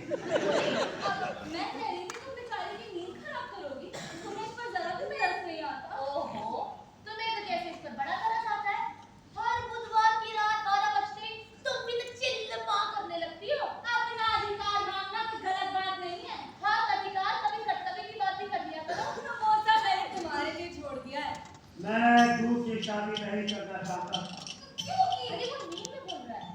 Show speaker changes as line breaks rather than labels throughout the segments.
मैं कह रही थी तुम बेचारे की नींद खराब करोगी, तुम्हें इस पर जरा भी तरस नहीं आता।
ओहो, तुम्हें तो कैसे इस पर बड़ा तरस आता है? हर बुधवार की रात 12 बजते ही तुम भी तो चिल्लपा करने लगती हो।
अपना अधिकार मांगना कोई गलत बात नहीं है।
हाँ, अधिकार कभी कर्तव्य की बात भी कर लिया करो।
समोसा मैंने तुम्हारे लिए छोड़ दिया है।
मैं दूसरी शादी नहीं करना चाहता था,
क्यों की? अरे वो नींद में बोल रहा है।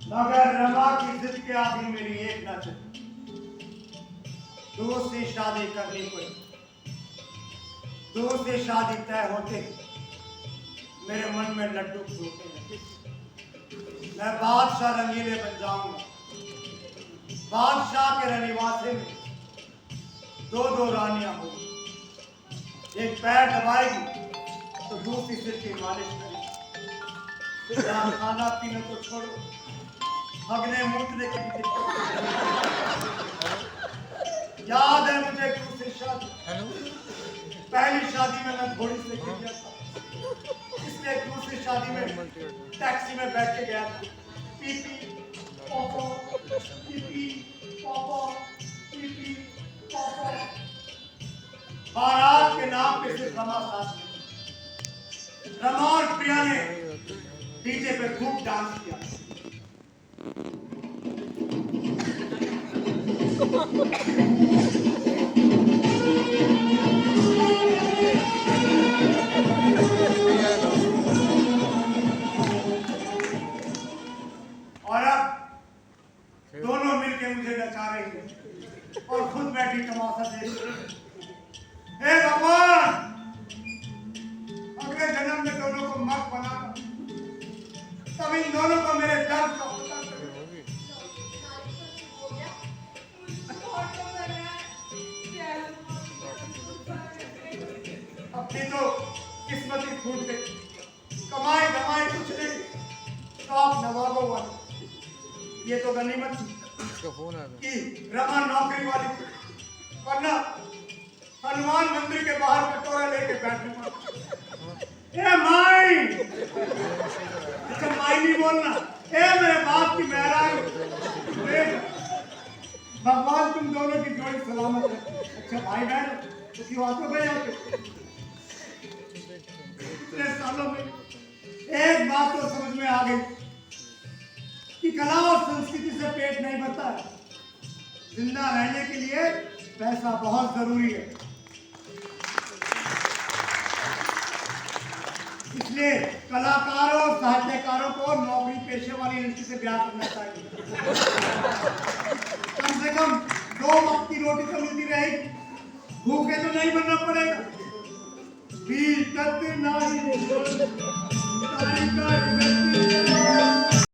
मगर रमा की जिद के आगे मेरी एक न चली, दूसरी शादी करनी पड़ी। दूसरी शादी तय होते मेरे मन में लड्डू फूटने लगे। मैं बादशाह रंगीले बन जाऊंगा। बादशाह के रनिवासे में दो दो रानियां होंगी, एक पैर दबाएगी तो दूसरी सिर की मालिश करेगी। जहाँ खाना पीने को छोड़ो, हगने मूतने की भी दिक्कत। याद है मुझे दूसरी शादी, पहली शादी में मैं घोड़ी से गिर गया था, इसलिए दूसरी शादी में टैक्सी में बैठ के गया था। PP Poopó, PP Poopó, PP Poopó. बारात के नाम पे सिर्फ रमा साथ में। रमा और प्रिया ने डीजे पे खूब डांस किया। और अब दोनों मिलके मुझे नचा रही है और खुद बैठी तमाशा देख रही है। हे भगवान, अगले जन्म में दोनों को मर्द बना, तब इन दोनों को मेरे दर्द का पता चले। अपनी तो किस्मत ही फूट गई, कमाई धमाई कुछ नहीं, तो आप नवाबों वाले। ये तो गनीमत थी कि रमा नौकरी वाली थी, वरना हनुमान मंदिर के बाहर कटोरा लेके बैठने पड़ता। ए माई, अच्छा माई नहीं बोलना, ए मेरे बाप की मेहरान, भगवान तुम दोनों की जोड़ी सलामत है। अच्छा भाई बहन किसी बात को गए यहाँ पे इतने सालों में एक बात तो समझ में आ गई कि कला और संस्कृति से पेट नहीं भरता है। जिंदा रहने के लिए पैसा बहुत जरूरी है, इसलिए कलाकारों और साहित्यकारों को नौकरी पेशे वाली लड़की से ब्याह करना चाहिए। कम से कम 2 वक्त की रोटी तो मिलती रहेगी, भूखे तो नहीं बनना पड़ेगा। बीतत नारी